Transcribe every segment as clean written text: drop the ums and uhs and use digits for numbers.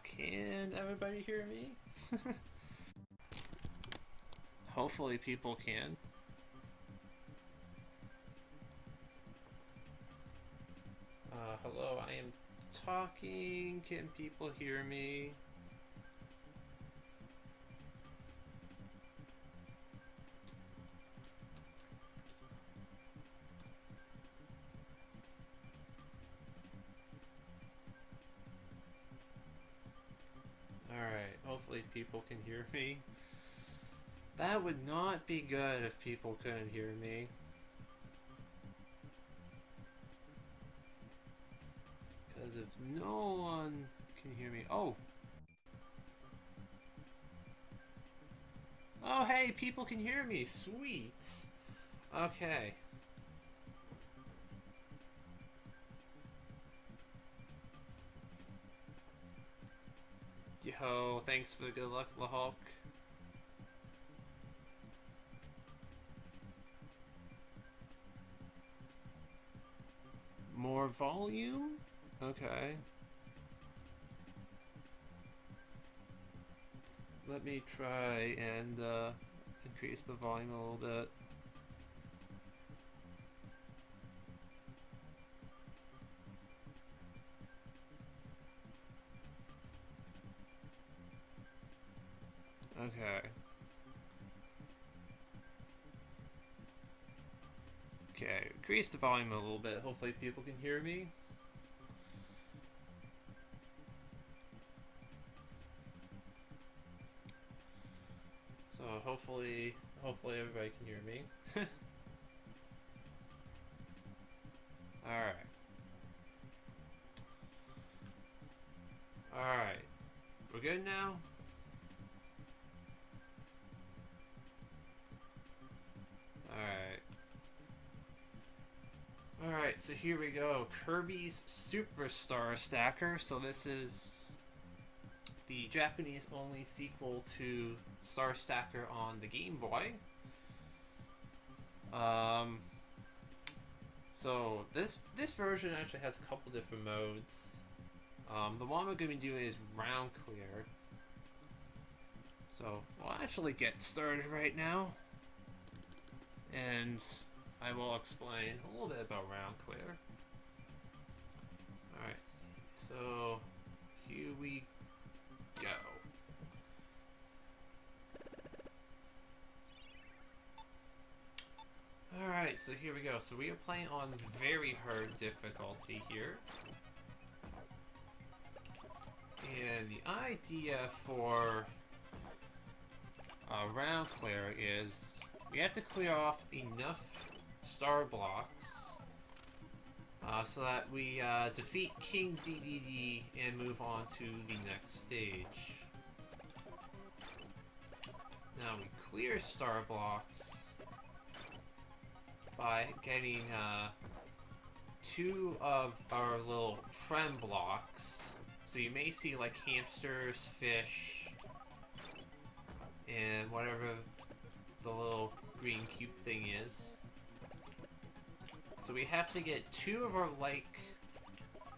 Can everybody hear me? Hopefully people can. Hello, I am talking. Can people hear me? Alright, hopefully people can hear me. That would not be good if people couldn't hear me. Because if no one can hear me... Oh! Oh, hey, people can hear me. Sweet. Okay. Yo, thanks for the good luck, LaHulk. More volume? Okay. Let me try and increase the volume a little bit. Okay. Okay, increase the volume a little bit. Hopefully people can hear me. So hopefully everybody can hear me. Alright. Alright. We're good now? Alright, so here we go. Kirby's Super Star Stacker. So this is the Japanese only sequel to Star Stacker on the Game Boy. So this version actually has a couple different modes. The one we're going to be doing is round clear. So we'll actually get started right now, and I will explain a little bit about round clear. Alright, so here we go. Alright, so here we go. So we are playing on very hard difficulty here. And the idea for round clear is we have to clear off enough star blocks so that we defeat King DDD and move on to the next stage. Now we clear star blocks by getting 2 of our little friend blocks. So you may see like hamsters, fish, and whatever the little green cube thing is. So we have to get 2 of our like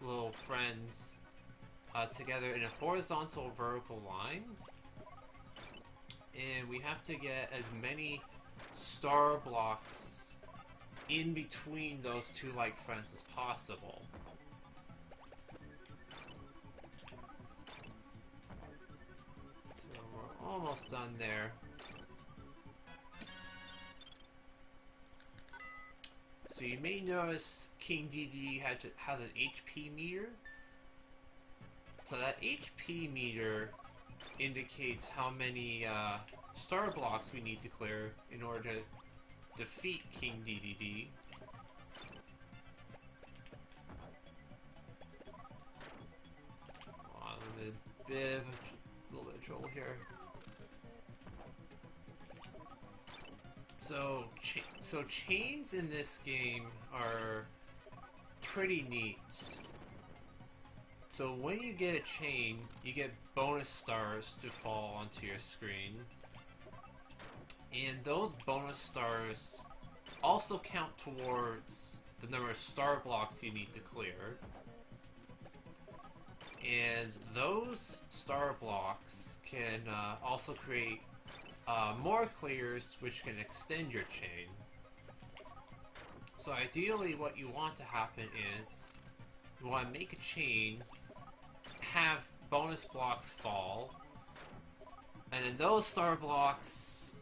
little friends together in a horizontal vertical line. And we have to get as many star blocks in between those 2 like friends as possible. So we're almost done there. So you may notice King DD has an HP meter. So that HP meter indicates how many star blocks we need to clear in order to defeat King DDD. Oh, I'm in a little bit of trouble here. So chains in this game are pretty neat. So when you get a chain, you get bonus stars to fall onto your screen. And those bonus stars also count towards the number of star blocks you need to clear. And those star blocks can also create more clears, which can extend your chain. So ideally what you want to happen is you want to make a chain, have bonus blocks fall, and then those star blocks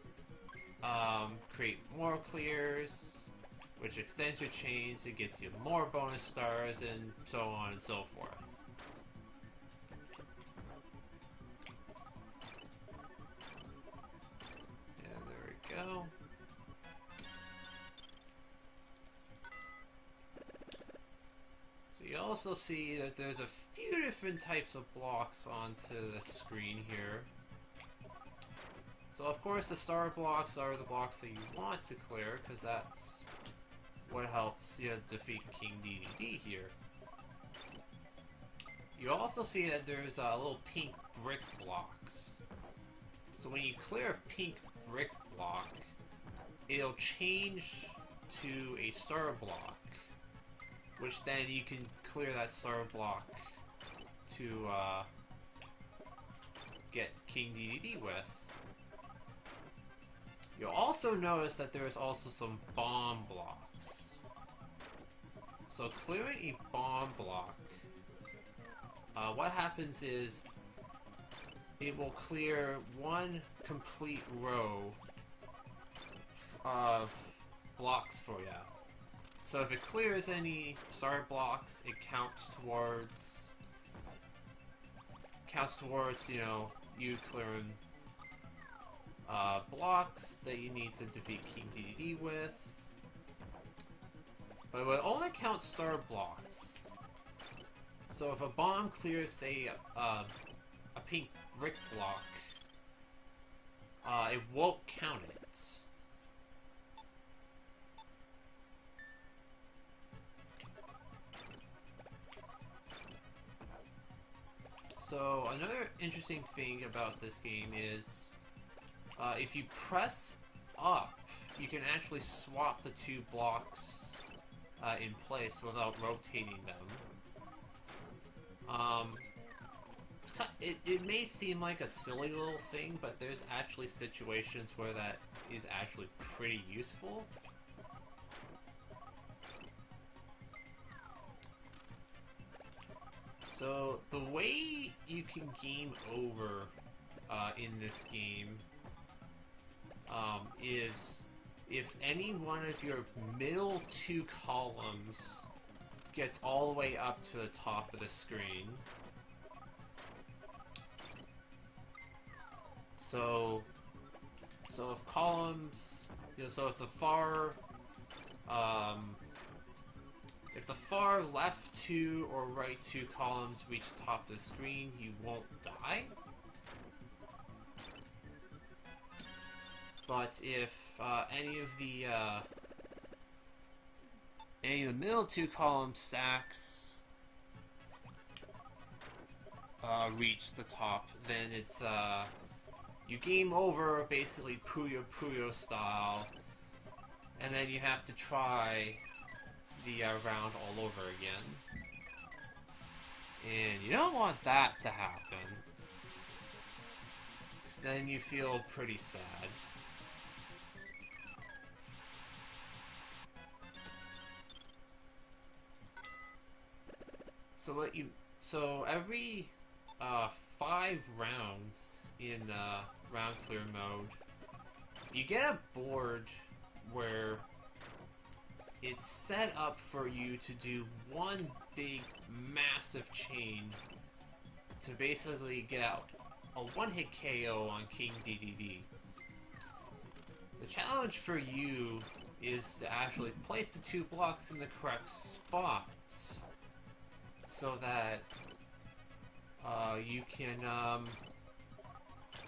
create more clears, which extends your chains, it gets you more bonus stars, and so on and so forth. And there we go. So you also see that there's a few different types of blocks onto the screen here. So of course the star blocks are the blocks that you want to clear, because that's what helps you defeat King DDD here. You also see that there's little pink brick blocks. So when you clear a pink brick block, it'll change to a star block, which then you can clear that star block to get King DDD with. You'll also notice that there is also some bomb blocks. So clearing a bomb block, what happens is it will clear one complete row of blocks for you. So if it clears any star blocks, it counts towards, you know, you clearing blocks that you need to defeat King DDD with. But it will only count star blocks. So if a bomb clears, say, a pink brick block, it won't count it. So another interesting thing about this game is if you press up, you can actually swap the two blocks in place without rotating them. It may seem like a silly little thing, but there's actually situations where that is actually pretty useful. So the way you can game over in this game is if any one of your middle two columns gets all the way up to the top of the screen. So if columns, you know, so if the far left two or right two columns reach the top of the screen, you won't die. But if any of the middle two column stacks reach the top, then it's you game over basically Puyo Puyo style, and then you have to try the round all over again. And you don't want that to happen, because then you feel pretty sad. So every 5 rounds in round clear mode, you get a board where it's set up for you to do one big massive chain to basically get out a one-hit KO on King DDD. The challenge for you is to actually place the 2 blocks in the correct spot, so that you can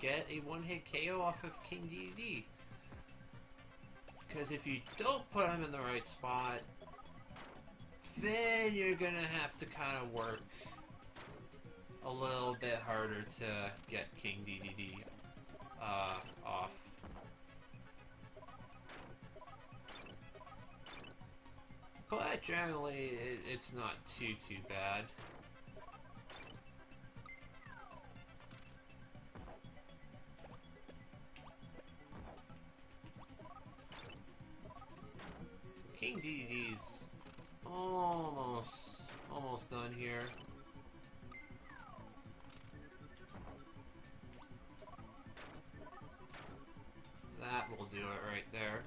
get a one-hit KO off of King DDD. Because if you don't put him in the right spot, then you're gonna have to kind of work a little bit harder to get King DDD off. But generally, it's not too bad. King DDD's almost done here. That will do it right there.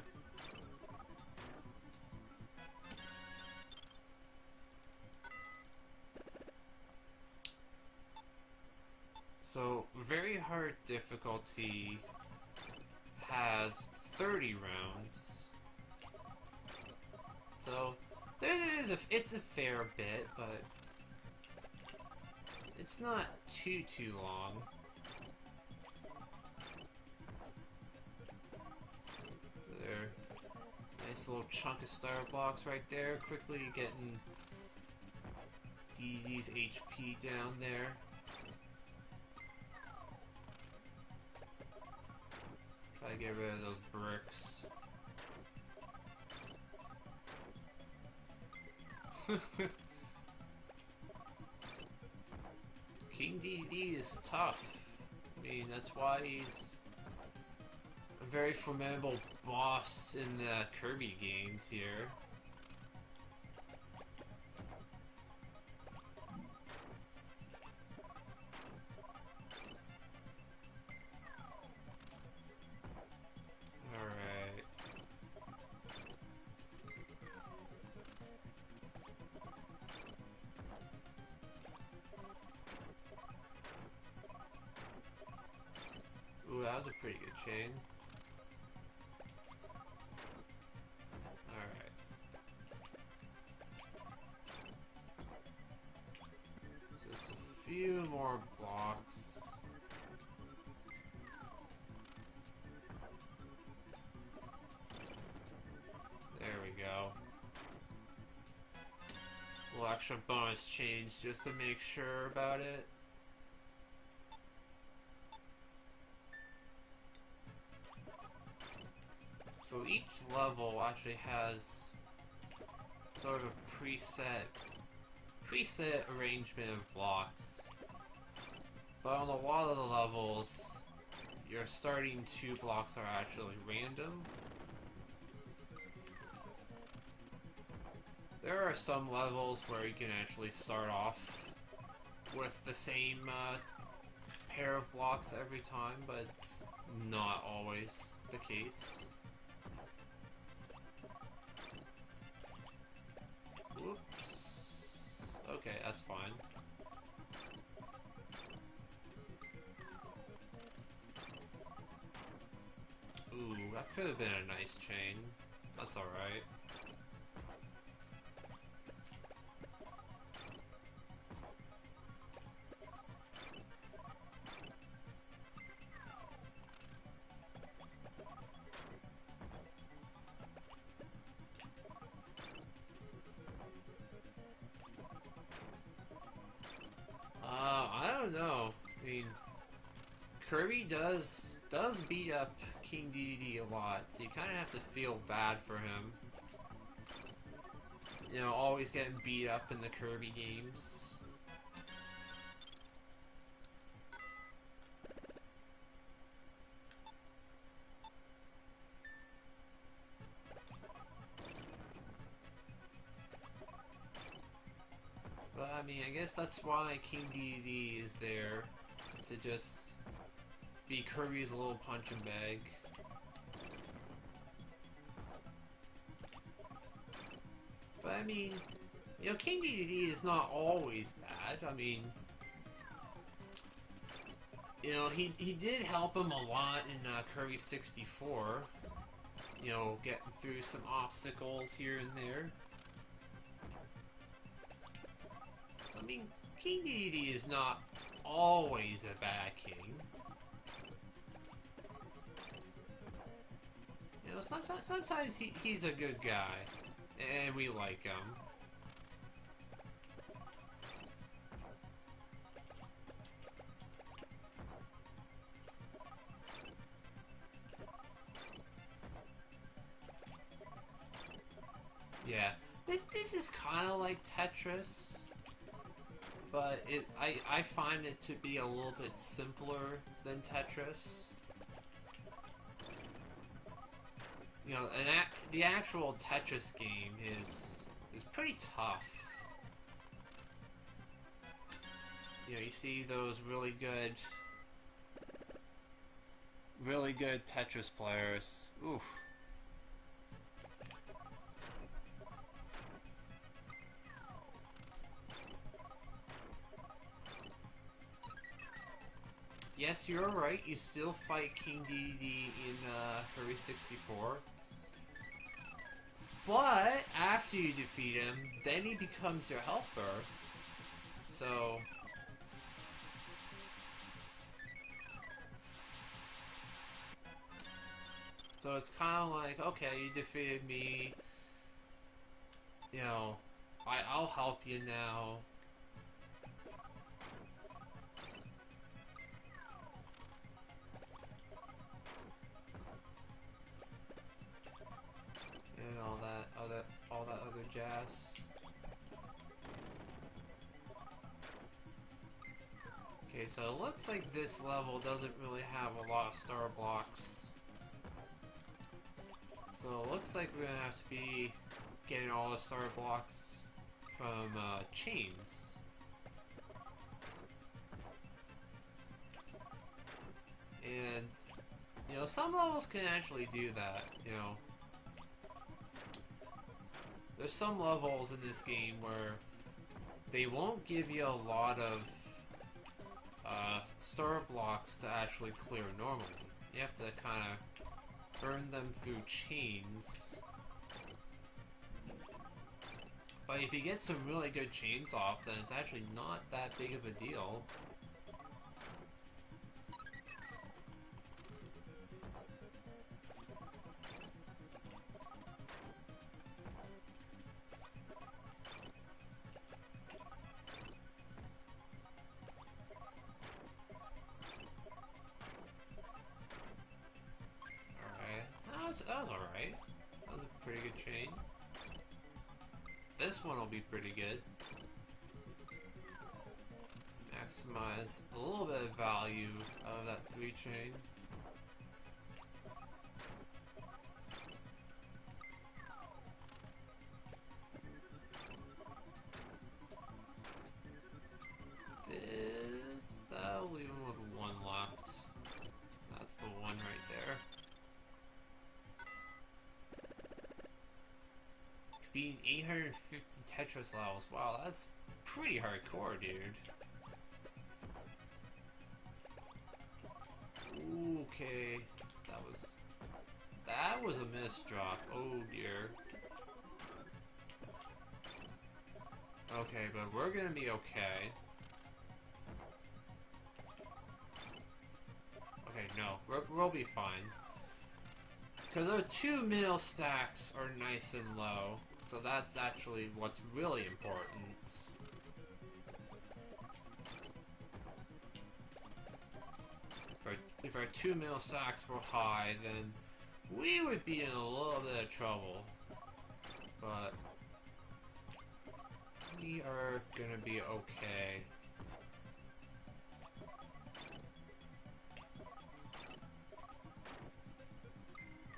So, very hard difficulty has 30 rounds. So, it's a fair bit, but it's not too long. So there, nice little chunk of star blocks right there, quickly getting DD's HP down there. Try to get rid of those bricks. King DD is tough. I mean, that's why he's a very formidable boss in the Kirby games here. Alright. Ooh, that was a pretty good chain. Alright. Just a few more blocks. There we go. A little extra bonus change just to make sure about it. So each level actually has sort of a preset arrangement of blocks. But on a lot of the levels, your starting 2 blocks are actually random. There are some levels where you can actually start off with the same pair of blocks every time, but it's not always the case. Whoops. Okay, that's fine. Ooh, that could have been a nice chain. That's alright. I don't know. I mean, Kirby does beat up King DDD a lot, so you kind of have to feel bad for him. You know, always getting beat up in the Kirby games. But I mean, I guess that's why King DDD is there, to just be Kirby's little punching bag. But I mean, you know, King DDD is not always bad. I mean, you know, he did help him a lot in Kirby 64. You know, getting through some obstacles here and there. So I mean, King DDD is not always a bad king. You know, sometimes he's a good guy, and we like him. Yeah, this is kind of like Tetris, but I find it to be a little bit simpler than Tetris. You know, the actual Tetris game is pretty tough. You know, you see those really good Tetris players. Oof. Yes, you're right. You still fight King DDD in Kirby 64. But after you defeat him, then he becomes your helper. So it's kind of like, okay, you defeated me. You know, I'll help you now. And all that other jazz. Okay, so it looks like this level doesn't really have a lot of star blocks. So it looks like we're gonna have to be getting all the star blocks from chains. And, you know, some levels can actually do that, you know. There's some levels in this game where they won't give you a lot of star blocks to actually clear normally. You have to kind of earn them through chains. But if you get some really good chains off, then it's actually not that big of a deal. That was alright. That was a pretty good chain. This one will be pretty good. Maximize a little bit of value of that 3 chain. That'll leave him with 1 left. That's the one right there. Beating 850 Tetris levels. Wow, that's pretty hardcore, dude. Okay, that was a miss drop. Oh dear. Okay, but we're gonna be okay. Okay, no, we'll be fine. Because our 2 middle stacks are nice and low. So that's actually what's really important. If our 2 middle stacks were high, then we would be in a little bit of trouble. But we are gonna be okay.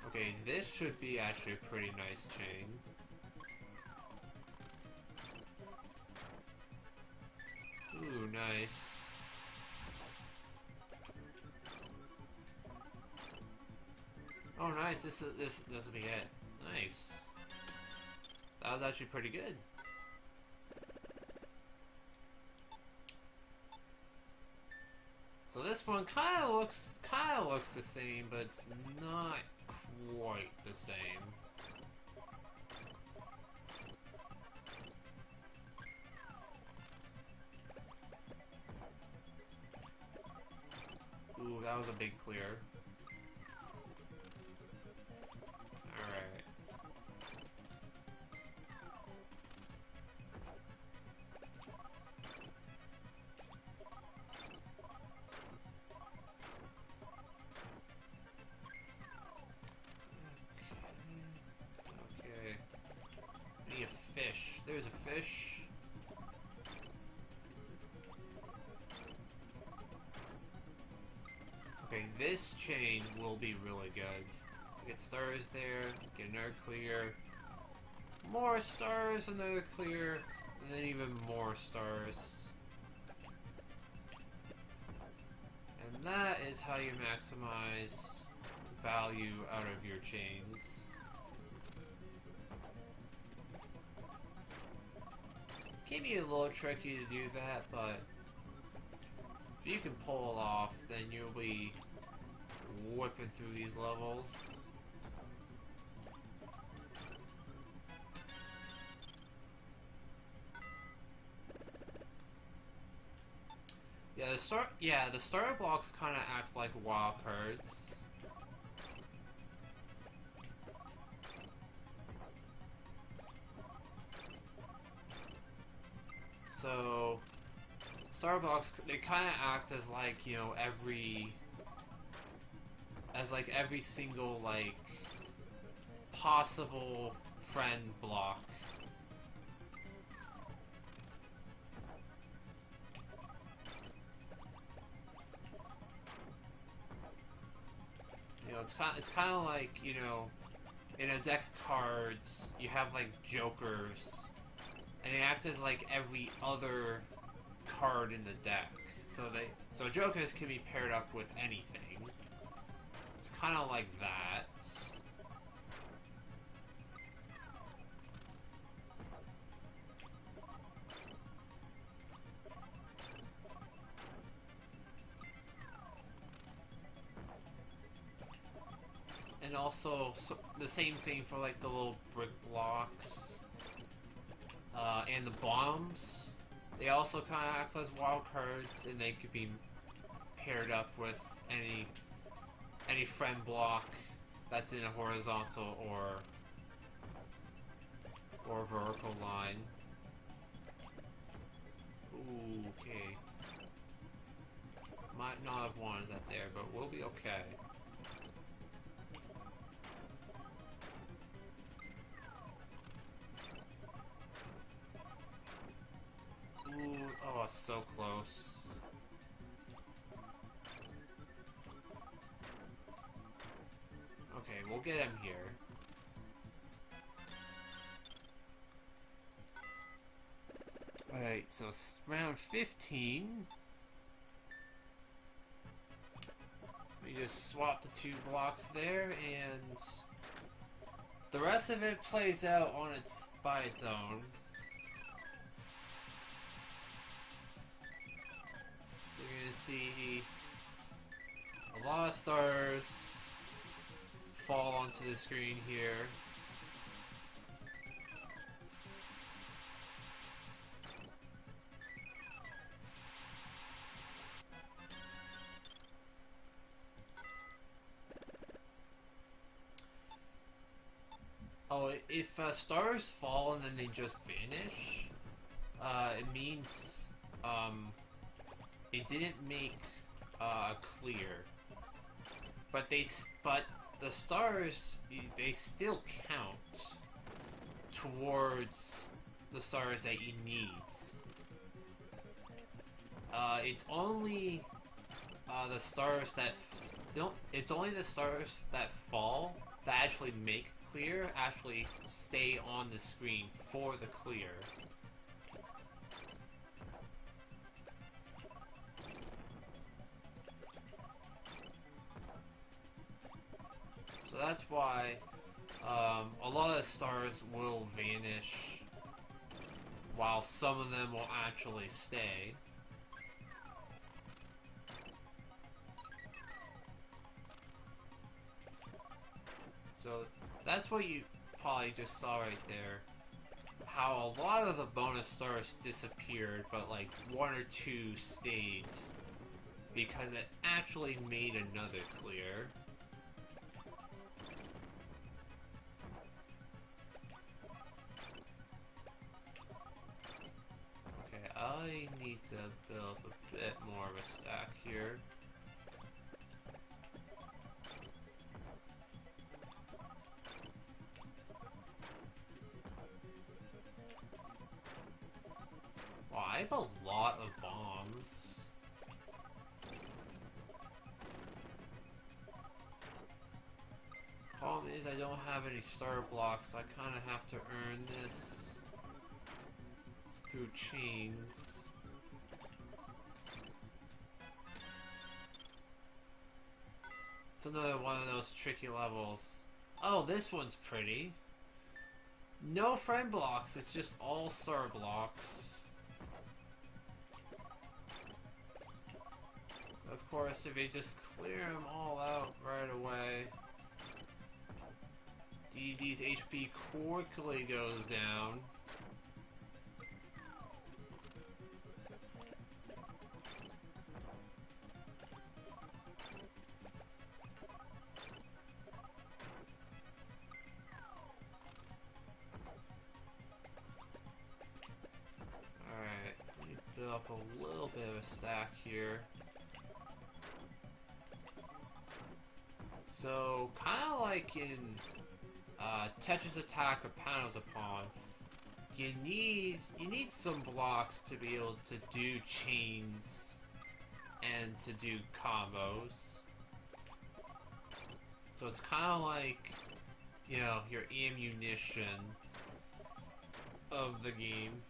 Okay, this should be actually a pretty nice chain. Ooh, nice. Oh, nice. This will be it. Nice. That was actually pretty good. So this one kind of looks the same, but it's not quite the same. Ooh, that was a big clear. Alright. Okay. I need a fish. There's a fish. Okay, this chain will be really good. It's So get stars there, get another clear, more stars, another clear, and then even more stars. And that is how you maximize value out of your chains. Can be a little tricky to do that, but if you can pull it off, then you'll be whipping through these levels. Yeah, the starter blocks kind of act like wild cards. So, starter blocks, they kind of act as like, you know, every single like possible friend block. You know, it's kind of like, you know, in a deck of cards, you have like jokers, and they act as like every other card in the deck. So jokers can be paired up with anything. It's kind of like that. And also, the same thing for like the little brick blocks and the bombs. They also kind of act as wild cards, and they could be paired up with any friend block that's in a horizontal or vertical line. Ooh, okay. Might not have wanted that there, but we'll be okay. Ooh, oh, so close. Okay, we'll get him here. Alright, so round 15. We just swap the 2 blocks there, and the rest of it plays out by its own. So you're gonna see a lot of stars fall onto the screen here. Oh, if stars fall and then they just vanish, it means it didn't make clear. But the stars, they still count towards the stars that you need. It's only the stars that it's only the stars that fall that actually make clear actually stay on the screen for the clear. So that's why a lot of stars will vanish while some of them will actually stay. So that's what you probably just saw right there. How a lot of the bonus stars disappeared, but like 1 or 2 stayed because it actually made another clear. Okay, I need to build a bit more of a stack here. Wow, I have a lot of bombs. is I don't have any star blocks, so I kind of have to earn this through chains. It's another one of those tricky levels. Oh, this one's pretty. No friend blocks, it's just all star blocks. Of course, if you just clear them all out right away, DD's HP quickly goes down. Alright, let me build up a little bit of a stack here. So, kind of like in Tetris Attack or Panels Upon, you need some blocks to be able to do chains and to do combos. So it's kind of like, you know, your ammunition of the game.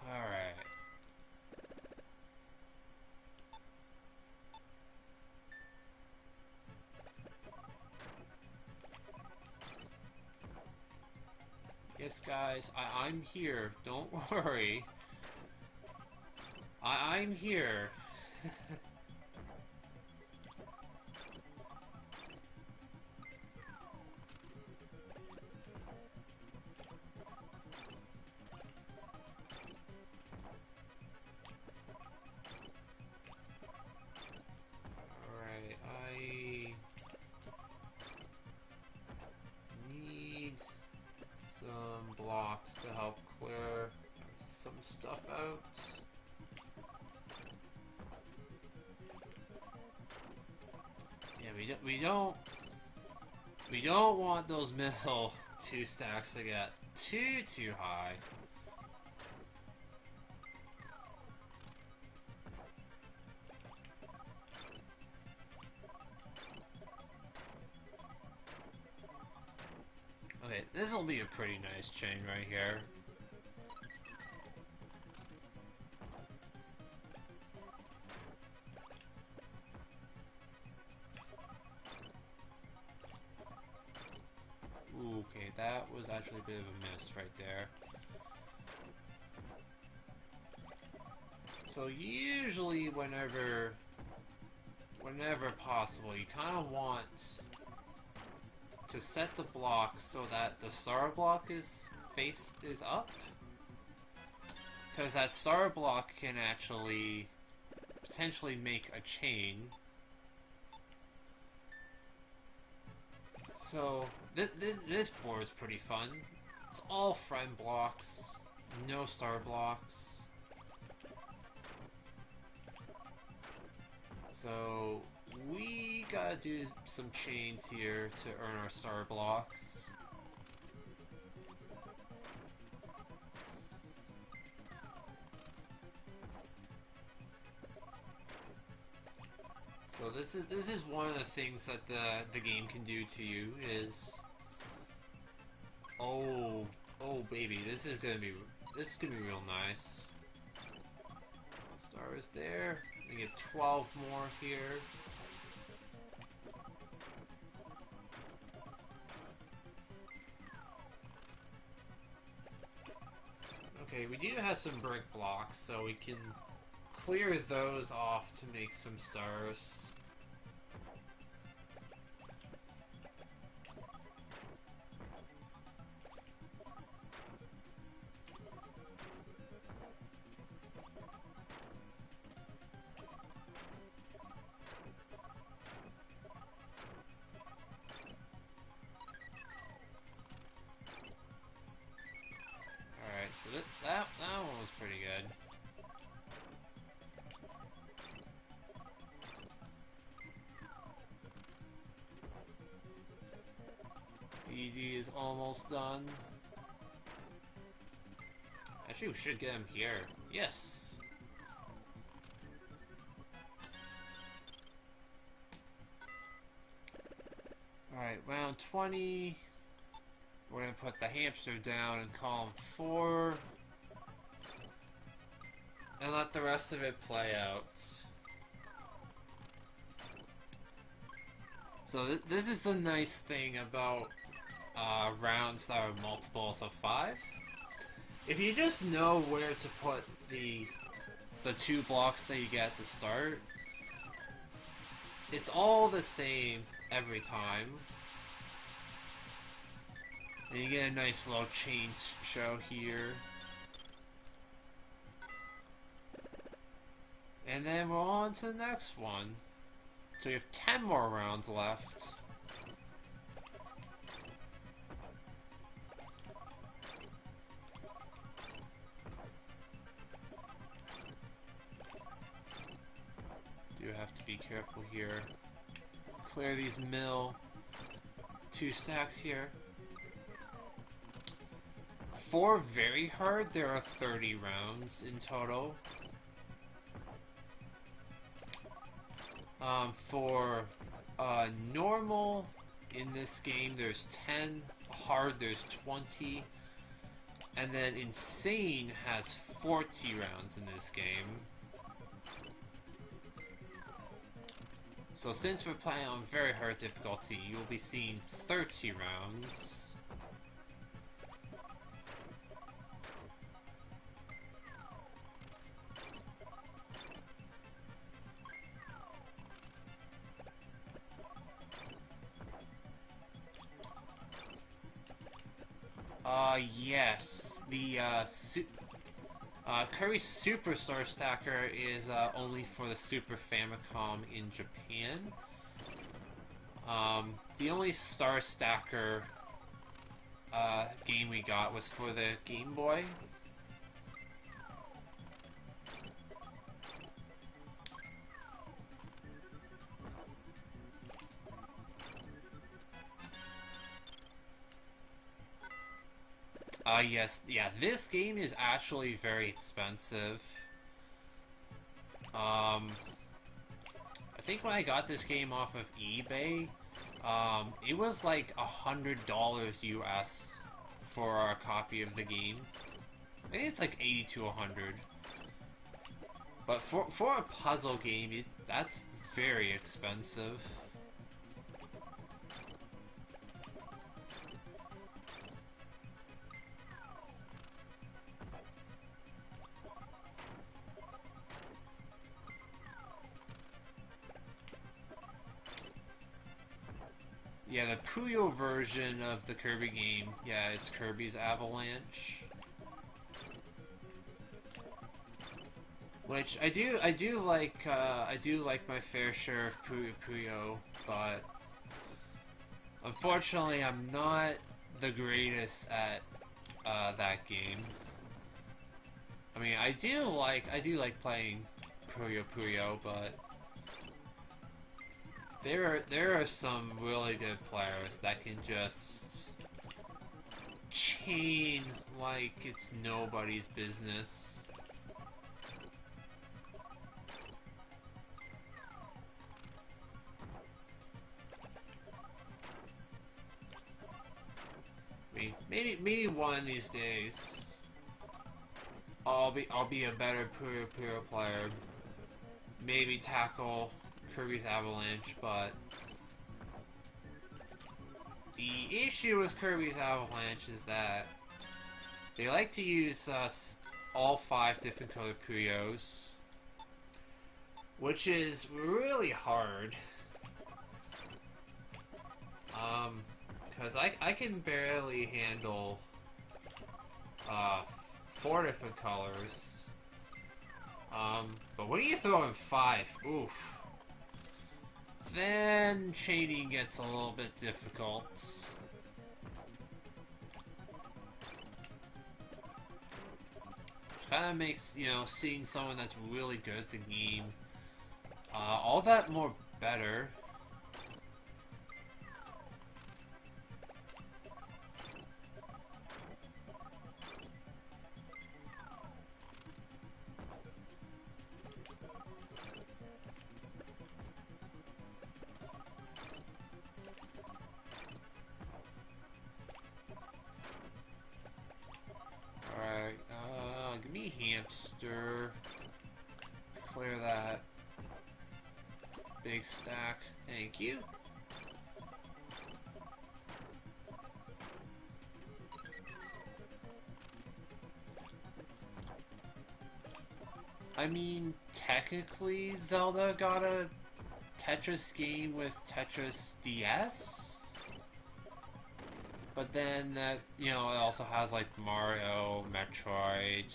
Alright. Yes, guys, I'm here. Don't worry. I'm here. Alright, I need some blocks to help clear some stuff out. Yeah, we don't want those middle two stacks to get too high. Okay, this will be a pretty nice chain right here. Ooh, okay, that was actually a bit of a miss right there. So usually whenever possible, you kind of want to set the blocks so that the star block is up, because that star block can actually potentially make a chain. So this board's pretty fun. It's all friend blocks, no star blocks. So we gotta do some chains here to earn our star blocks. So this is one of the things that the game can do to you is, oh baby, this is gonna be real nice. Star is there. We get 12 more here. Okay, we do have some brick blocks, so we can clear those off to make some stars. So that one was pretty good. DD is almost done. Actually, we should get him here. Yes! Alright, round 20. We're gonna put the hamster down in column 4. And let the rest of it play out. So this is the nice thing about rounds that are multiples of 5. If you just know where to put the 2 blocks that you get at the start, it's all the same every time. And you get a nice little change show here. And then we're on to the next one. So we have 10 more rounds left. Do have to be careful here. Clear these mill 2 stacks here. For very hard, there are 30 rounds in total. For normal in this game, there's 10. Hard, there's 20. And then insane has 40 rounds in this game. So since we're playing on very hard difficulty, you'll be seeing 30 rounds. Yes. The Kirby Super Star Stacker is only for the Super Famicom in Japan. The only Star Stacker game we got was for the Game Boy. Yes, yeah, this game is actually very expensive. I think when I got this game off of eBay, it was like $100 US for a copy of the game. I think it's like 80 to 100. But for a puzzle game, that's very expensive. Yeah, the Puyo version of the Kirby game, yeah, it's Kirby's Avalanche. Which I do like my fair share of Puyo, but unfortunately I'm not the greatest at that game. I mean, I do like playing Puyo, but there are some really good players that can just chain like it's nobody's business. Maybe one of these days I'll be a better Puyo player. Maybe tackle Kirby's Avalanche, but the issue with Kirby's Avalanche is that they like to use all 5 different colored Puyos, which is really hard. Because I can barely handle 4 different colors. But when you throw in 5, oof. Then chaining gets a little bit difficult. Which kind of makes, you know, seeing someone that's really good at the game all that more better. Stir. Let's clear that big stack. Thank you. I mean, technically, Zelda got a Tetris game with Tetris DS? But then that, you know, it also has like Mario, Metroid.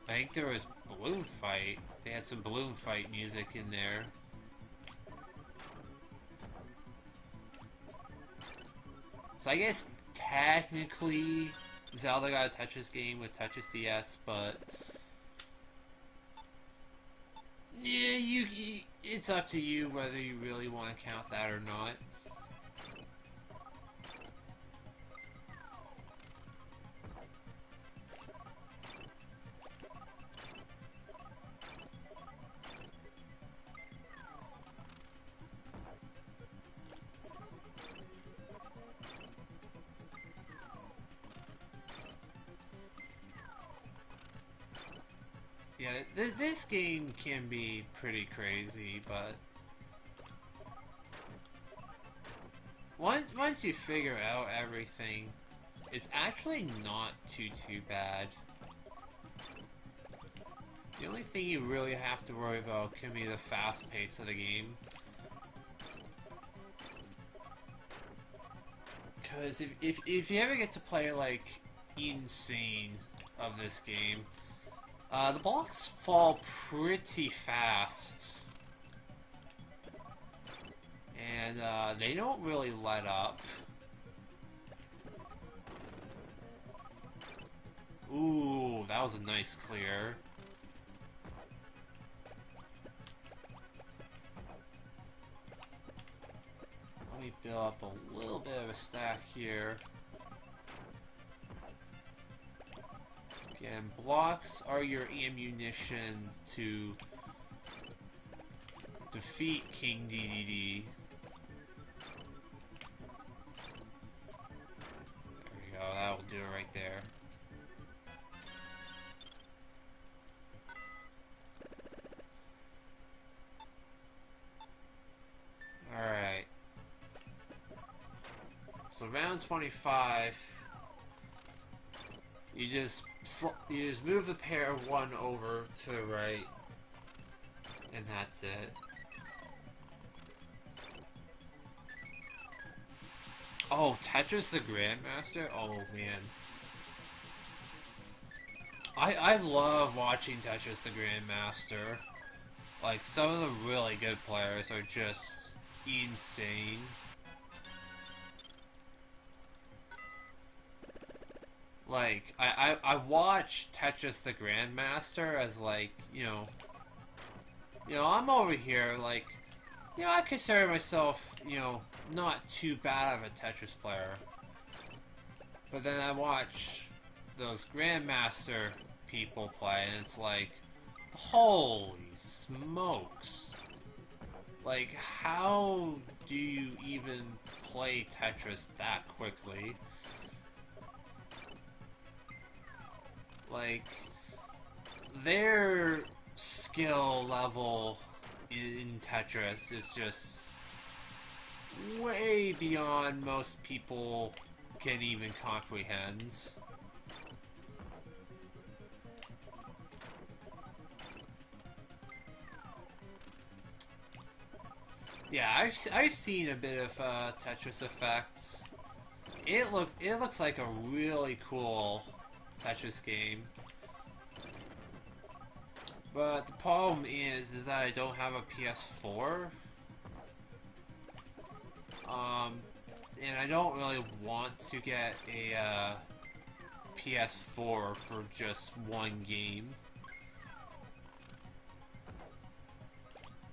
I think there was Balloon Fight. They had some Balloon Fight music in there. So I guess technically Zelda got a Tetris game with Tetris DS, but yeah, it's up to you whether you really want to count that or not. Yeah, this game can be pretty crazy, but once you figure out everything, it's actually not too bad. The only thing you really have to worry about can be the fast pace of the game. Because if you ever get to play like Insane of this game, the blocks fall pretty fast, and they don't really let up. Ooh, that was a nice clear. Let me build up a little bit of a stack here. And blocks are your ammunition to defeat King DDD. There we go, that'll do it right there. Alright. So round 25. You just move the pair one over to the right, and that's it. Oh, Tetris the Grandmaster? Oh man, I love watching Tetris the Grandmaster. Like, some of the really good players are just insane. Like, I watch Tetris the Grandmaster as, like, you know, I'm over here, like, you know, I consider myself, you know, not too bad of a Tetris player. But then I watch those Grandmaster people play, and it's like, holy smokes. Like, how do you even play Tetris that quickly? Like, their skill level in Tetris is just way beyond most people can even comprehend. Yeah, I've seen a bit of Tetris effects. It looks like a really cool Tetris game, but the problem is that I don't have a PS4, and I don't really want to get a PS4 for just one game.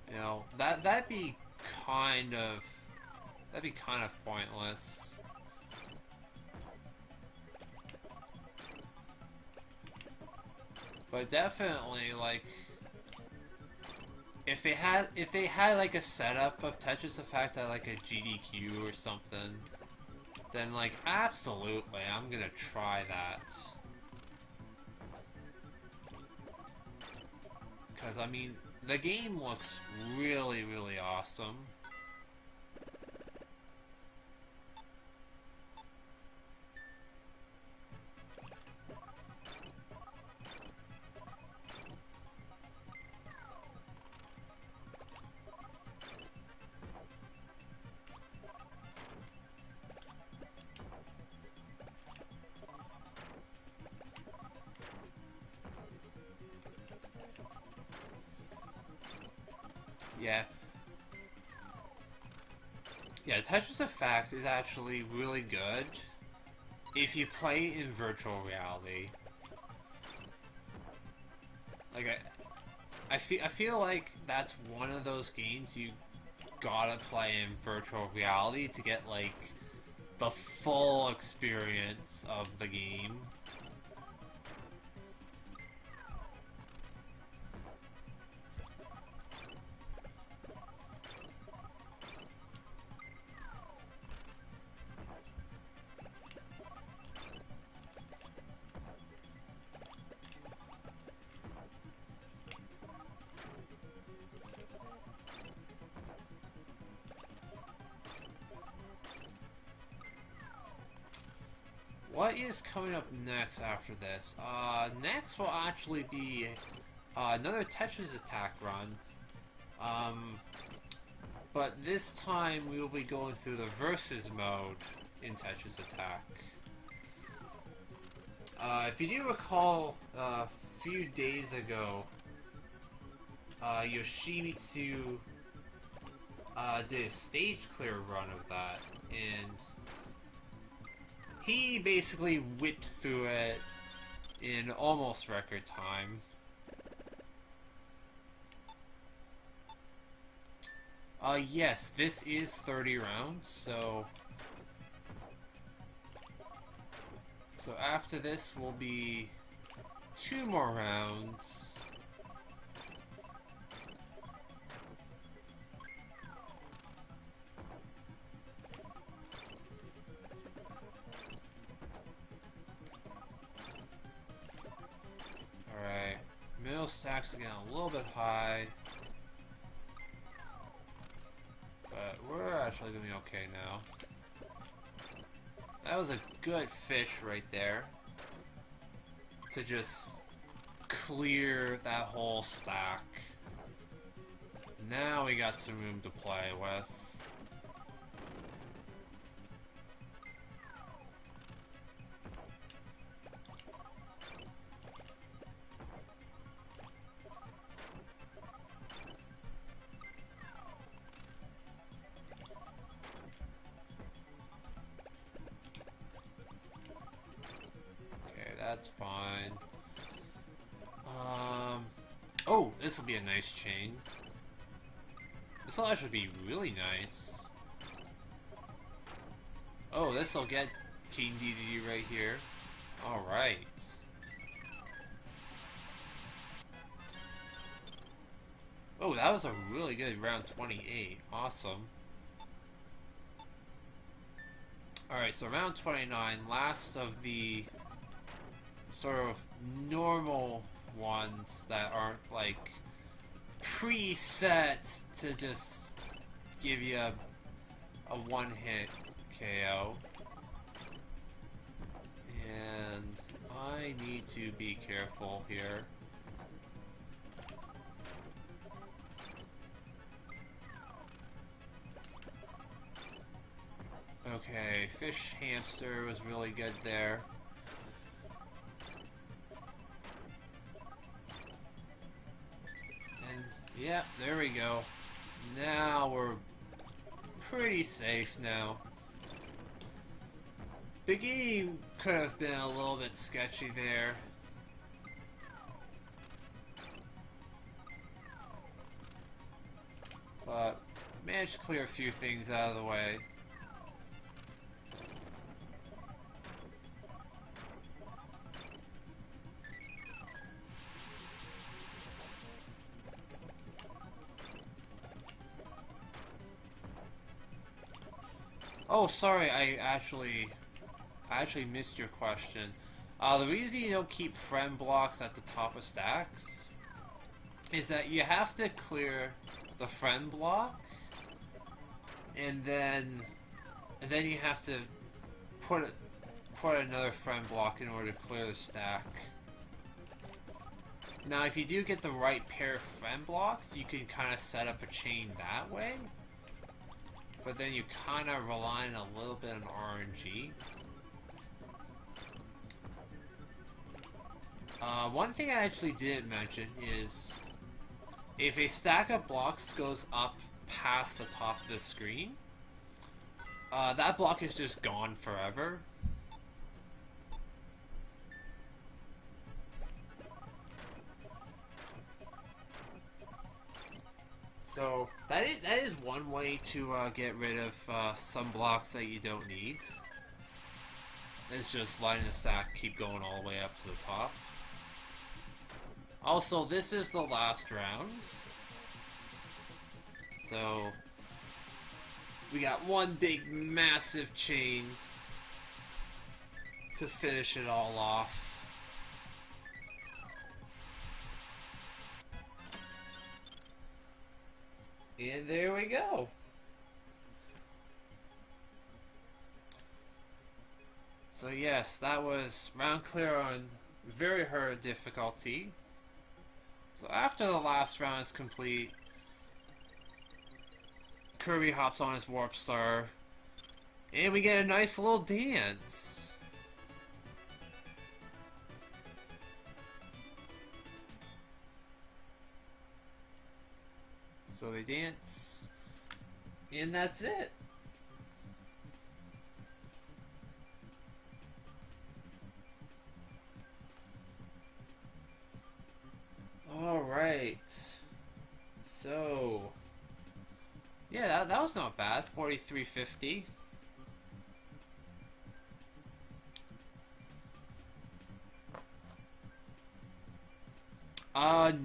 You know, that'd be kind of pointless. But definitely, like, if they had like a setup of Tetris Effect at like a GDQ or something, then like absolutely, I'm gonna try that. Because, I mean, the game looks really, really awesome. Yeah. Yeah, Tetris Effect is actually really good if you play in virtual reality. Like, I feel like that's one of those games you gotta play in virtual reality to get, like, the full experience of the game. What is coming up next after this? Next will actually be another Tetris Attack run. But this time we will be going through the versus mode in Tetris Attack. If you do recall, a few days ago, Yoshimitsu did a stage clear run of that, and he basically whipped through it in almost record time. Yes, this is 30 rounds, so after this will be 2 more rounds. Alright, middle stacks again a little bit high. But we're actually doing okay now. That was a good fish right there. To just clear that whole stack. Now we got some room to play with. That's fine. Oh, this will be a nice chain. This will actually be really nice. Oh, this will get King DDD right here. Alright. Oh, that was a really good round 28. Awesome. Alright, so round 29, last of the sort of normal ones that aren't like preset to just give you a one-hit KO. And I need to be careful here. Okay, Fish Hamster was really good there. Yeah, there we go. Now we're pretty safe now. Beginning could have been a little bit sketchy there. But managed to clear a few things out of the way. Oh, sorry, I actually missed your question. The reason you don't keep friend blocks at the top of stacks is that you have to clear the friend block, and then you have to put another friend block in order to clear the stack. Now, if you do get the right pair of friend blocks, you can kind of set up a chain that way. But then you kind of rely on a little bit on RNG. One thing I actually didn't mention is if a stack of blocks goes up past the top of the screen, that block is just gone forever. So that is one way to get rid of some blocks that you don't need. It's just letting the stack keep going all the way up to the top. Also, this is the last round. So we got one big massive chain to finish it all off. And there we go. So yes, that was round clear on very hard difficulty. So after the last round is complete, Kirby hops on his Warp Star, and we get a nice little dance. So they dance, and that's it. Alright. So, yeah, that was not bad. 4350.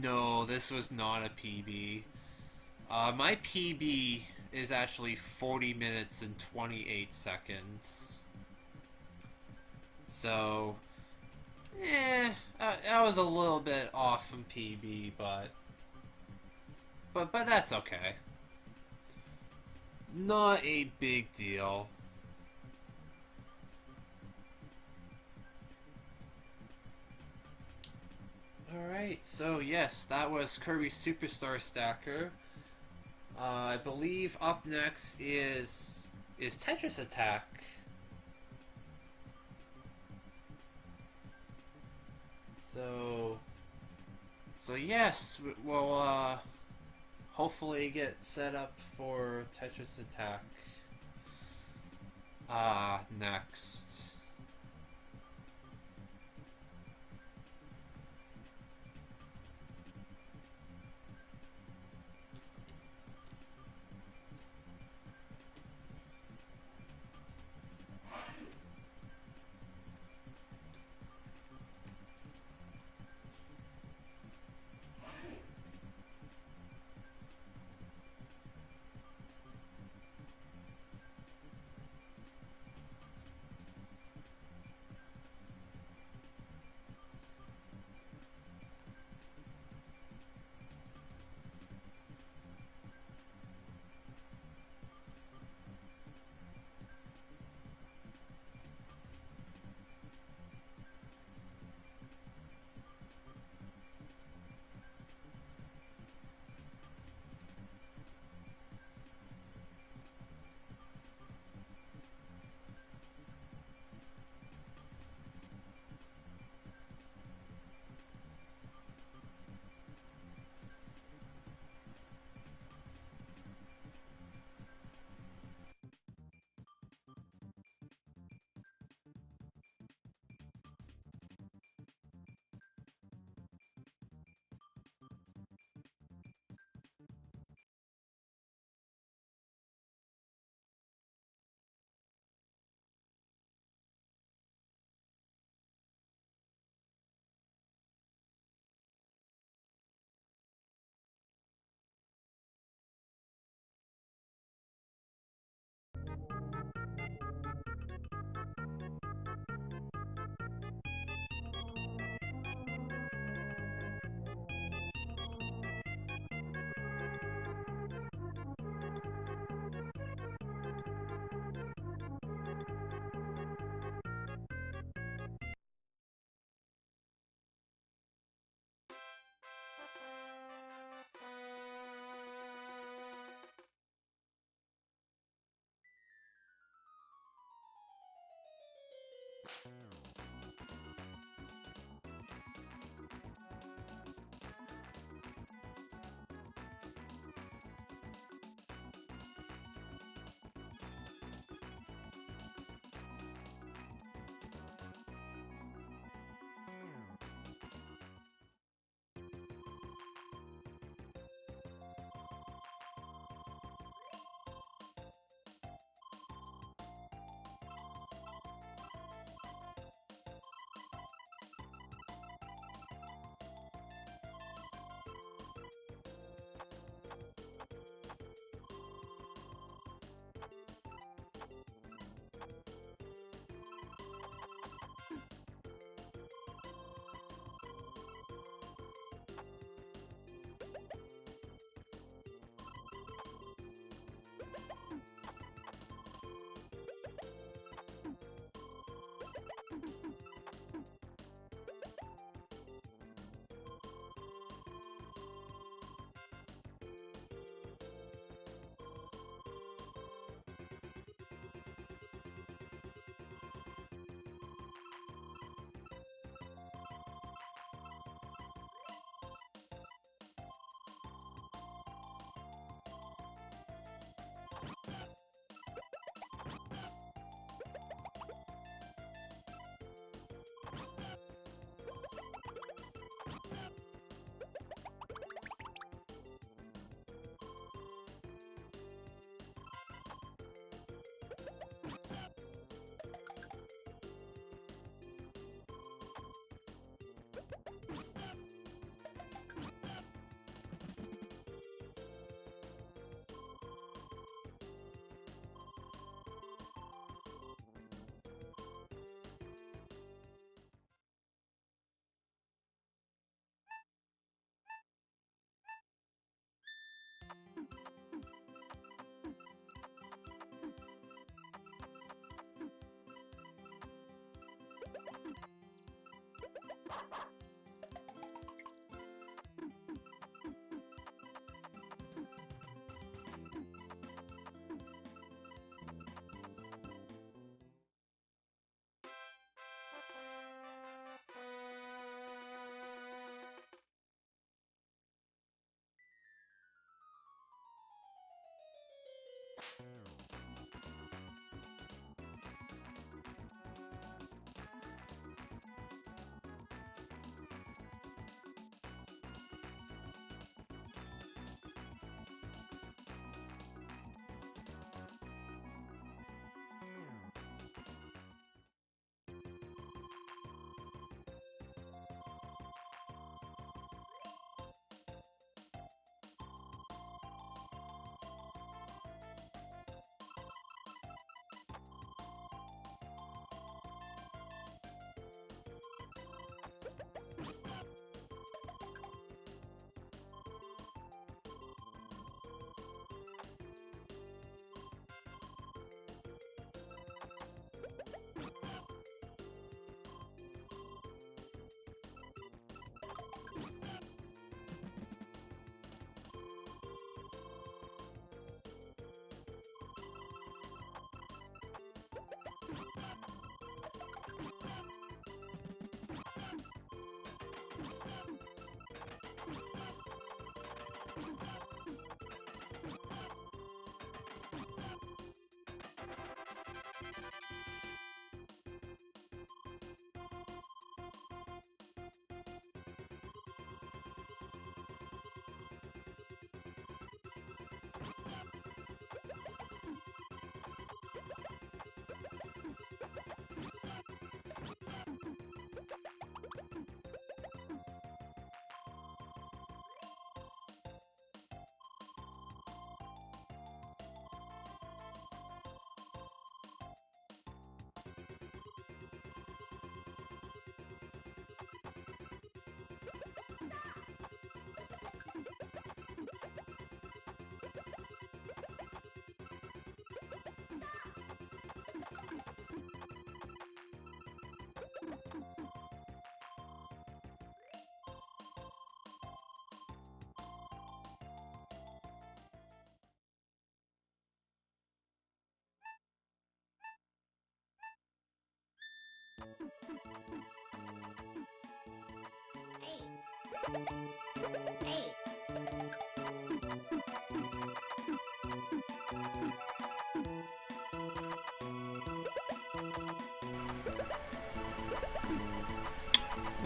No, this was not a PB. My PB is actually 40 minutes and 28 seconds. So, I was a little bit off from PB, but that's okay. Not a big deal. Alright, so yes, that was Kirby Super Star Stacker. I believe up next is Tetris Attack. So yes, we'll hopefully get set up for Tetris Attack next.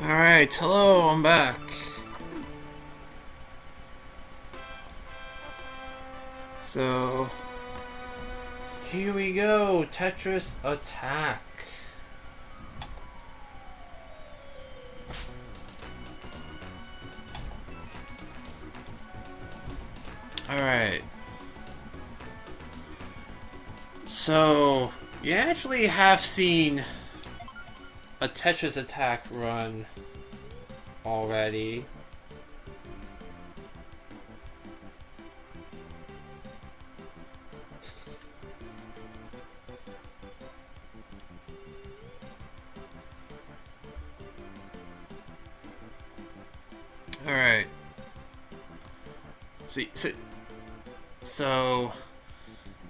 Alright, hello, I'm back. So, here we go, Tetris Attack. Alright. So, you actually have seen a Tetris Attack run already. Alright. So,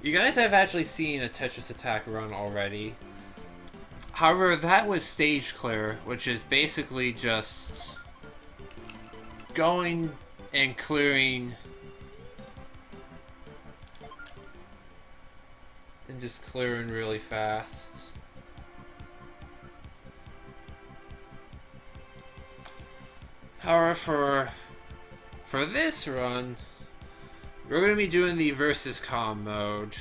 you guys have actually seen a Tetris Attack run already. However, that was stage clear, which is basically just going and clearing and just clearing really fast. However, for this run, we're going to be doing the versus com mode,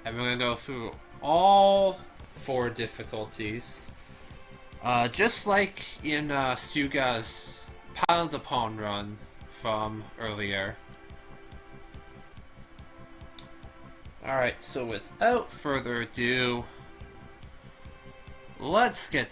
and we're going to go through all 4 difficulties, just like in Suga's Paddle de Pond run from earlier. Alright, so without further ado, let's get